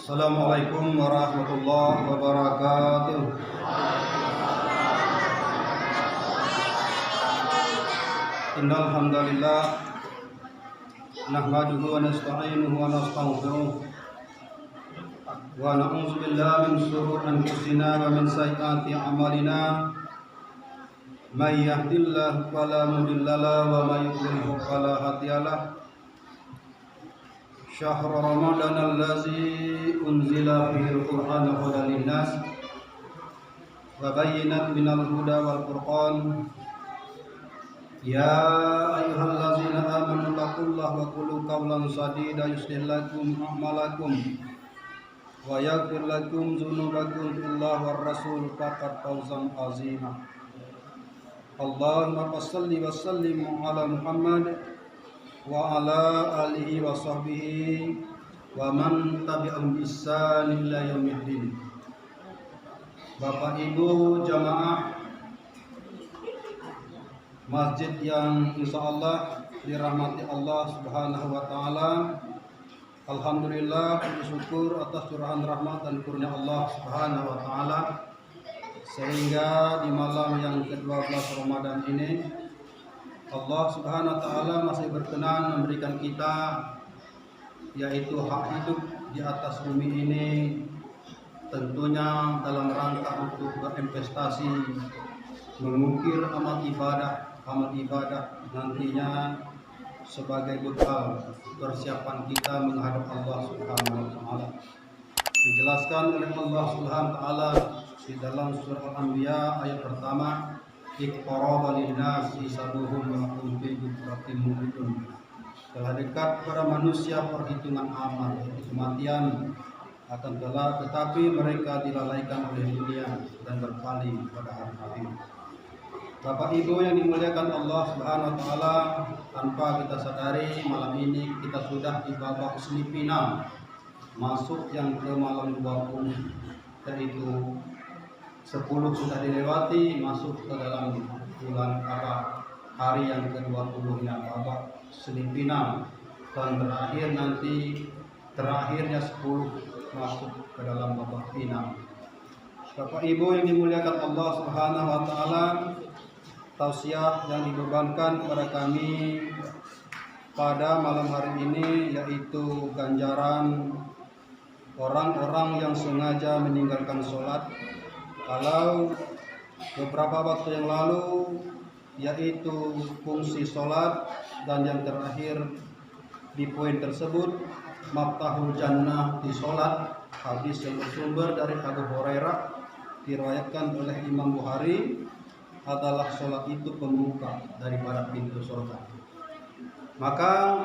Assalamualaikum warahmatullahi wabarakatuh. Innal hamdalillah nahmaduhu wa nasta'inuhu wa nastaghfiruh wa na'udzu billahi min shururi anfusina wa min sayyiati a'malina. May yahdihillahu fala mudilla lahu wa may yudlil fala hadiya lahu. Syahr Ramadan allazi unzila fihi al-Qur'an hudan lin-nas wa bayyinat minal huda wal furqan. Ya ayyuhallazina amanu taqullaha wa qulu qawlan sadida yuslih lakum a'malakum wa yaghfir lakum dzunubakum billahi war rasul faqad fawzan 'azima. Allahumma shalli wa sallim ala Muhammad wa ala alihi wa sahbihi wa man tabi'ahum bi ihsan ila yaumiddin. Bapak Ibu jamaah masjid yang insyaallah dirahmati Allah Subhanahu wa taala. Alhamdulillah, bersyukur atas curahan rahmat dan kurnia Allah Subhanahu wa taala sehingga di malam yang ke-12 Ramadan ini Allah Subhanahu wa taala masih berkenan memberikan kita yaitu hak hidup di atas bumi ini, tentunya dalam rangka untuk berinvestasi mengukir amal ibadah nantinya sebagai bekal persiapan kita menghadap Allah Subhanahu wa taala. Dijelaskan oleh Allah Subhanahu wa taala di dalam surah Al-Anbiya ayat pertama, iqtaraba lin-nasi hisabuhum wa hum fi ghaflatin mu'ridun. Telah dekat kepada manusia perhitungan amal, kematian akan telah, tetapi mereka dilalaikan oleh dunia dan berpaling pada hari akhir. Bapak Ibu yang dimuliakan Allah Subhanahu wa taala, tanpa kita sadari malam ini kita sudah di babak semifinal masuk yang ke malam 20, yaitu 10 sudah dilewati, masuk ke dalam bulan hari yang ke-20 yang babak semifinal, dan terakhirnya 10 masuk ke dalam babak final. Bapak Ibu yang dimuliakan Allah Subhanahu wa taala, tausiah yang dibebankan kepada kami pada malam hari ini yaitu ganjaran orang-orang yang sengaja meninggalkan sholat. Kalau beberapa waktu yang lalu yaitu fungsi sholat, dan yang terakhir di poin tersebut maftahul jannah di sholat, hadis yang bersumber dari Abu Hurairah diriwayatkan oleh Imam Bukhari, adalah sholat itu pembuka daripada pintu surga. Maka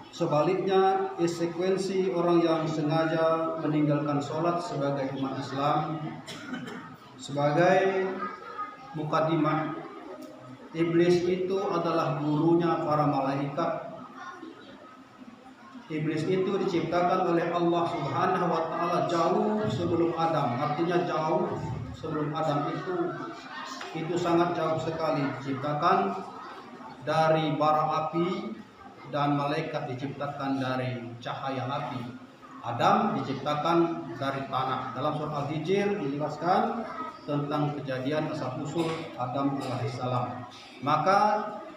sebaliknya, konsekuensi orang yang sengaja meninggalkan sholat sebagai umat Islam, sebagai mukadimah, iblis itu adalah gurunya para malaikat. Iblis itu diciptakan oleh Allah Subhanahu wa taala jauh sebelum Adam. Artinya jauh sebelum Adam itu sangat jauh sekali, diciptakan dari bara api, dan malaikat diciptakan dari cahaya api. Adam diciptakan dari tanah. Dalam surah Al-Hijr dijelaskan tentang kejadian asal-usul Adam alaihissalam. Maka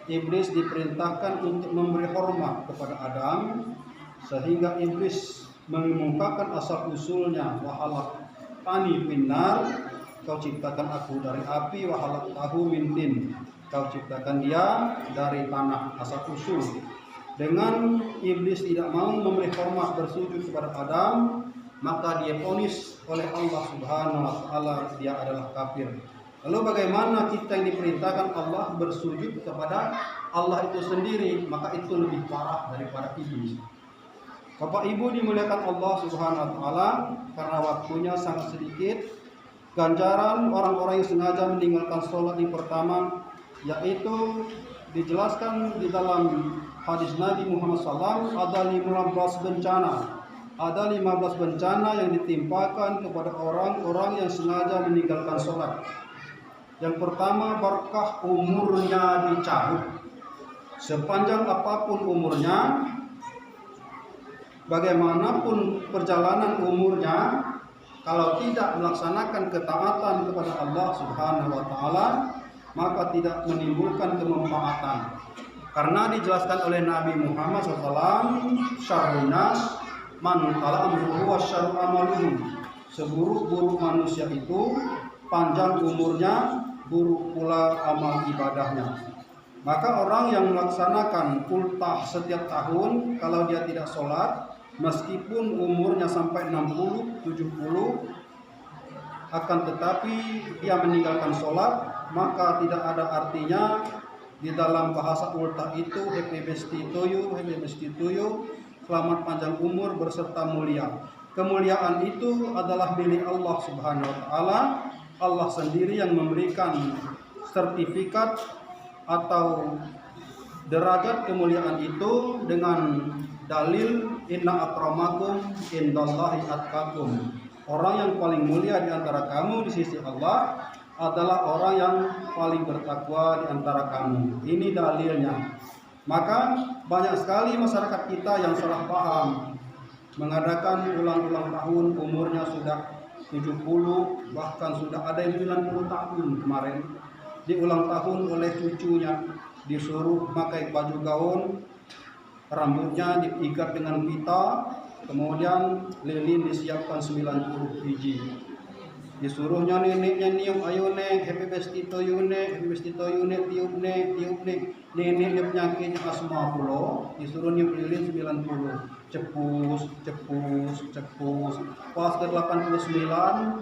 iblis diperintahkan untuk memberi hormat kepada Adam, sehingga iblis mengumumkakan asal-usulnya, wahalak tani finnar, kau ciptakan aku dari api, wahalak tahu mintin, kau ciptakan dia dari tanah, asal-usul. Dengan iblis tidak mau memberi hormat bersujud kepada Adam, maka dia vonis oleh Allah Subhanahu wa taala dia adalah kafir. Lalu bagaimana kita yang diperintahkan Allah bersujud kepada Allah itu sendiri, maka itu lebih parah daripada iblis. Bapak Ibu dimuliakan Allah Subhanahu wa taala, karena waktunya sangat sedikit, ganjaran orang-orang yang sengaja meninggalkan sholat yang pertama yaitu dijelaskan di dalam hadis Nabi Muhammad SAW, ada 15 bencana. Ada 15 bencana yang ditimpakan kepada orang-orang yang sengaja meninggalkan sholat. Yang pertama, berkah umurnya dicabut. Sepanjang apapun umurnya, bagaimanapun perjalanan umurnya, kalau tidak melaksanakan ketaatan kepada Allah Subhanahu wa taala, maka tidak menimbulkan kemanfaatan. Karena dijelaskan oleh Nabi Muhammad SAW, syarrun nas man qala amruhu wa syarru amaluhu. Seburuk-buruk manusia itu panjang umurnya, buruk pula amal ibadahnya. Maka orang yang melaksanakan ultah setiap tahun, kalau dia tidak sholat, meskipun umurnya sampai 60, 70, akan tetapi dia meninggalkan sholat, maka tidak ada artinya. Di dalam bahasa ultah itu happy birthday to you, selamat panjang umur berserta mulia. Kemuliaan itu adalah milik Allah Subhanahu wa taala. Allah sendiri yang memberikan sertifikat atau derajat kemuliaan itu dengan dalil inna akramakum indallahi atqakum. Orang yang paling mulia di antara kamu di sisi Allah adalah orang yang paling bertakwa di antara kamu. Ini dalilnya. Maka banyak sekali masyarakat kita yang salah paham, mengadakan ulang-ulang tahun, umurnya sudah 70, bahkan sudah ada yang 90 tahun kemarin. Diulang tahun oleh cucunya, disuruh pakai baju gaun, rambutnya diikat dengan pita, kemudian lilin disiapkan 90 biji. Disuruhnya neneknya niup, ayo nek, happy birthday to you nek, happy birthday to you nek, tiup nek. Neneknya penyakitnya asma pula, disuruh niup lilin 90. Cepus. Pas ke 89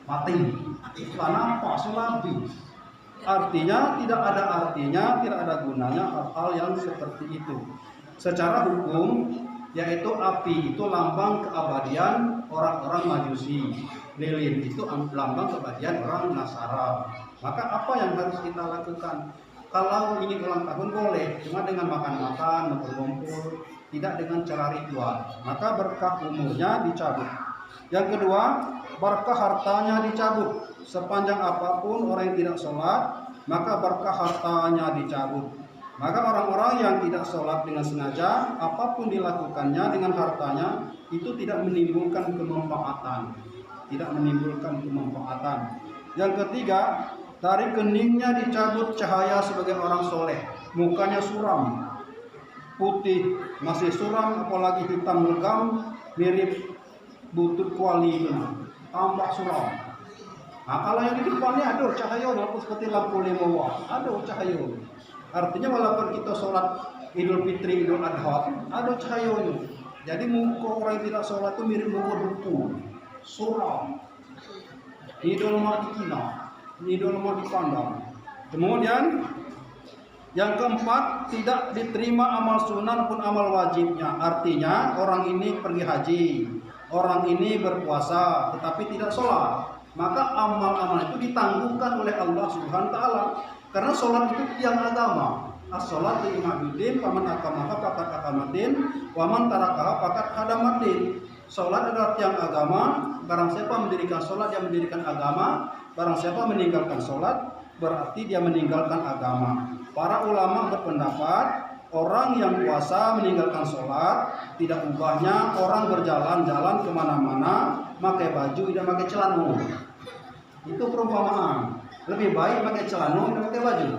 mati. Iklan apa? Sulabi. Artinya tidak ada artinya, tidak ada gunanya hal-hal yang seperti itu. Secara hukum, yaitu api itu lambang keabadian orang-orang Majusi. Lilin itu lambang keabadian orang Nasara. Maka apa yang harus kita lakukan? Kalau ingin ulang tahun boleh, cuma dengan makan-makan, berkumpul, tidak dengan cara ritual. Maka berkah umurnya dicabut. Yang kedua, berkah hartanya dicabut. Sepanjang apapun orang yang tidak sholat, maka berkah hartanya dicabut. Maka orang-orang yang tidak sholat dengan sengaja, apapun dilakukannya dengan hartanya, itu tidak menimbulkan kemanfaatan. Yang ketiga, dari keningnya dicabut cahaya sebagai orang soleh. Mukanya suram, putih, masih suram, apalagi hitam legam, mirip butut kuali, tampak suram. Nah, kalau yang di depannya ada cahaya, seperti lampu 5 watt, ada cahaya. Artinya walaupun kita sholat Idul Fitri, Idul Adha, ada cahayanya. Jadi muka orang yang tidak sholat itu mirip muka buku, suram. Idul mau dikina, idul mau dipandang. Kemudian yang keempat, tidak diterima amal sunnah pun amal wajibnya. Artinya orang ini pergi haji, orang ini berpuasa, tetapi tidak sholat. Maka amal-amal itu ditangguhkan oleh Allah Subhanahu wa taala. Karena sholat itu tiang agama. As-sholatu imaduddin, faman aqamaha faqad aqamaddin, wa man tarakaha faqad hadamaddin. Sholat adalah tiang agama. Barang siapa mendirikan sholat, dia mendirikan agama. Barang siapa meninggalkan sholat, berarti dia meninggalkan agama. Para ulama berpendapat, orang yang puasa meninggalkan sholat, tidak ubahnya orang berjalan-jalan kemana-mana, pakai baju, tidak pakai celana. Itu perumpamaan. Lebih baik pakai celana, tidak pakai baju.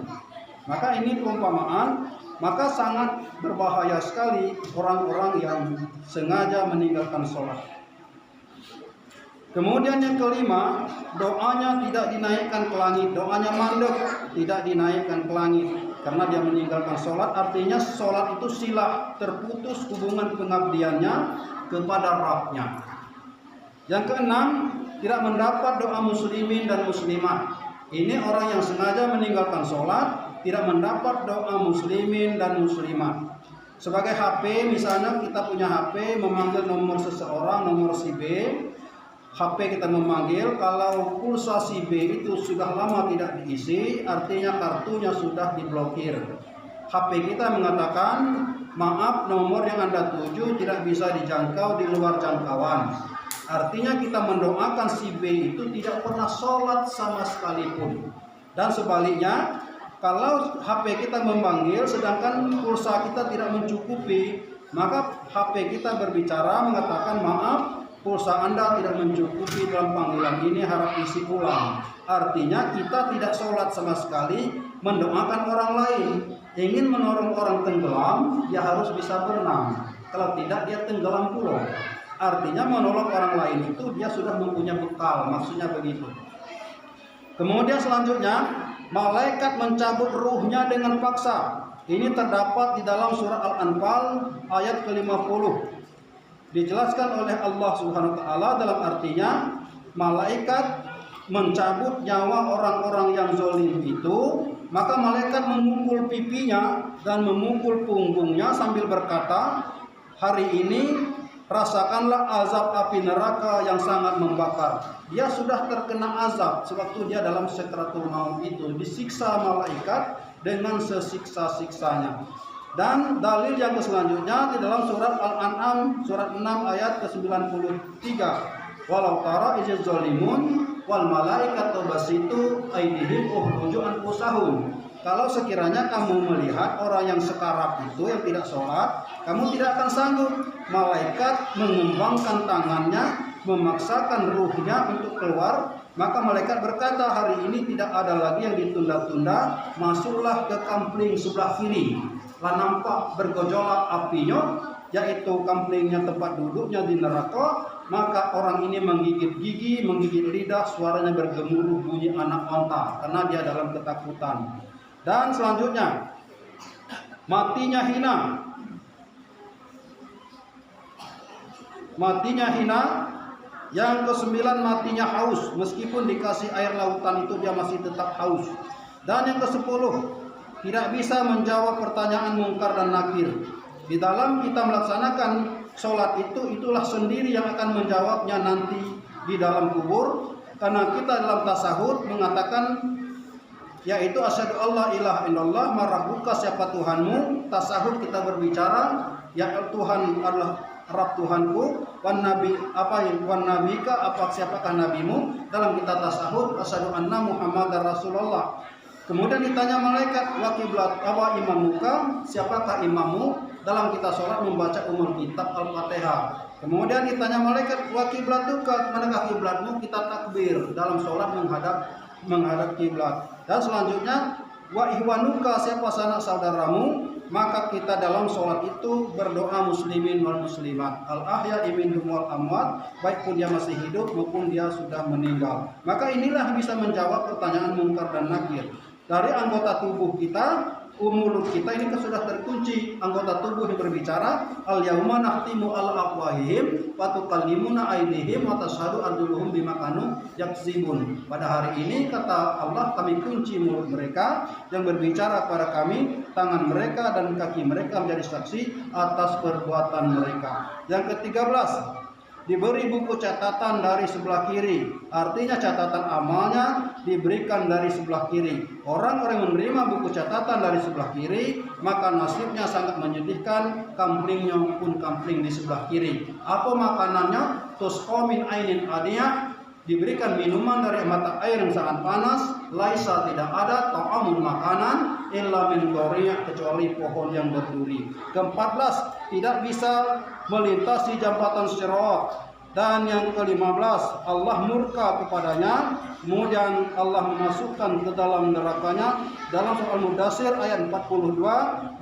Maka ini perumpamaan. Maka sangat berbahaya sekali orang-orang yang sengaja meninggalkan sholat. Kemudian yang kelima, doanya tidak dinaikkan ke langit. Doanya mandek, tidak dinaikkan ke langit. Karena dia meninggalkan sholat, artinya sholat itu silah, terputus hubungan pengabdiannya kepada Rabbnya. Yang keenam, tidak mendapat doa muslimin dan muslimat. Ini orang yang sengaja meninggalkan sholat, tidak mendapat doa muslimin dan muslimat. Sebagai HP, misalnya kita punya HP, memanggil nomor seseorang, nomor si B, HP kita memanggil, kalau pulsa si B itu sudah lama tidak diisi, artinya kartunya sudah diblokir. HP kita mengatakan, maaf, nomor yang Anda tuju tidak bisa dijangkau di luar jangkauan. Artinya kita mendoakan si B itu tidak pernah sholat sama sekalipun. Dan sebaliknya, kalau HP kita memanggil sedangkan pulsa kita tidak mencukupi, maka HP kita berbicara mengatakan maaf, pulsa Anda tidak mencukupi dalam panggilan ini, harap isi ulang. Artinya kita tidak sholat sama sekali, mendoakan orang lain. Ingin menolong orang tenggelam, dia harus bisa berenang. Kalau tidak, dia tenggelam pula. Artinya menolong orang lain itu dia sudah mempunyai bekal, maksudnya begitu. Kemudian selanjutnya, malaikat mencabut ruhnya dengan paksa. Ini terdapat di dalam surah Al-Anfal ayat ke-50. Dijelaskan oleh Allah Subhanahu wa taala dalam artinya malaikat mencabut nyawa orang-orang yang zalim itu, maka malaikat memukul pipinya dan memukul punggungnya sambil berkata, "Hari ini rasakanlah azab api neraka yang sangat membakar." Dia sudah terkena azab sewaktu dia dalam sakratul maut itu, disiksa malaikat dengan sesiksa-siksanya. Dan dalil yang selanjutnya di dalam surat Al-An'am surat 6 ayat ke-93. Walau tara izz zalimun wal malaikatu basitu aydihim ukhruju anfusahum. Kalau sekiranya kamu melihat orang yang sekarat itu yang tidak sholat, kamu tidak akan sanggup. Malaikat mengembangkan tangannya, memaksakan ruhnya untuk keluar. Maka malaikat berkata, hari ini tidak ada lagi yang ditunda-tunda, masuklah ke kampling sebelah kiri. Lah nampak bergejolak apinya, yaitu kamplingnya tempat duduknya di neraka. Maka orang ini menggigit gigi, menggigit lidah, suaranya bergemuruh bunyi anak onta karena dia dalam ketakutan. Dan selanjutnya, matinya hina. Matinya hina. Yang ke-9 matinya haus, meskipun dikasih air lautan itu dia masih tetap haus. Dan yang ke-10 tidak bisa menjawab pertanyaan mungkar dan nakir. Di dalam kita melaksanakan sholat itulah sendiri yang akan menjawabnya nanti di dalam kubur. Karena kita dalam tasahud mengatakan, yaitu asyhadu alla ilaha illallah, marabbuka, siapa Tuhanmu. Tasahud kita berbicara, ya Tuhan adalah Rabb Tuhanku, wan nabi wan nabika, siapakah nabimu. Dalam kita tasahud asyhadu anna Muhammadar Rasulullah. Kemudian ditanya malaikat, wa qiblat imamuka, siapakah imammu. Dalam kita sholat membaca umul kitab Al-Fatihah. Kemudian ditanya malaikat, wa qiblatuka, manakah kiblatmu. Kita takbir dalam sholat menghadap kiblat. Dan selanjutnya, wa ihwanuka, siapa sanak saudaramu. Maka kita dalam sholat itu berdoa muslimin wal muslimat, al-ahya minhum wal amwat, baik pun dia masih hidup maupun dia sudah meninggal. Maka inilah bisa menjawab pertanyaan mungkar dan nakir. Dari anggota tubuh kita, mulut kita ini sudah terkunci. Anggota tubuh yang berbicara, al-yauma nahtimu ala afwahihim wa tukallimuna aydihim wa tashhadu arjuluhum bima kanu yaksibun. Pada hari ini kata Allah, kami kunci mulut mereka yang berbicara kepada kami, tangan mereka dan kaki mereka menjadi saksi atas perbuatan mereka. Yang ke-13, diberi buku catatan dari sebelah kiri. Artinya catatan amalnya diberikan dari sebelah kiri. Orang-orang yang menerima buku catatan dari sebelah kiri, maka nasibnya sangat menyedihkan. Kamplingnya pun kampling di sebelah kiri. Apa makanannya? Tusqa min ainin adiyah, diberikan minuman dari mata air yang sangat panas. Laisa, tidak ada ta'amul makanan illa min dhari'ah, kecuali pohon yang berduri. Ke-14, tidak bisa melintasi jembatan Sirat. Dan yang ke-15, Allah murka kepadanya, kemudian Allah memasukkan ke dalam nerakanya. Dalam surah Al-Mudaththir ayat 42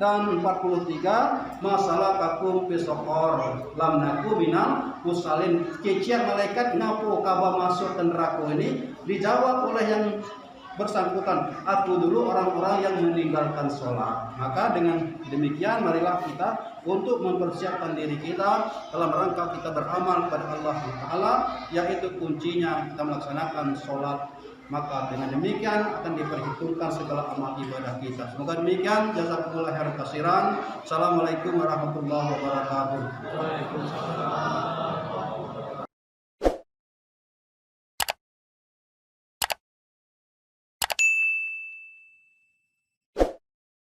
dan 43, masalah kakum pisokor lam naku minal musalin. Kecian malaikat ngapu kaba masuk ke neraka ini, dijawab oleh yang bersangkutan, aku dulu orang-orang yang meninggalkan sholat. Maka dengan demikian marilah kita untuk mempersiapkan diri kita dalam rangka kita beramal kepada Allah Ta'ala, yaitu kuncinya kita melaksanakan sholat. Maka dengan demikian akan diperhitungkan segala amal ibadah kita. Semoga demikian. Jazakumullah khairan katsiran. Assalamualaikum warahmatullahi wabarakatuh.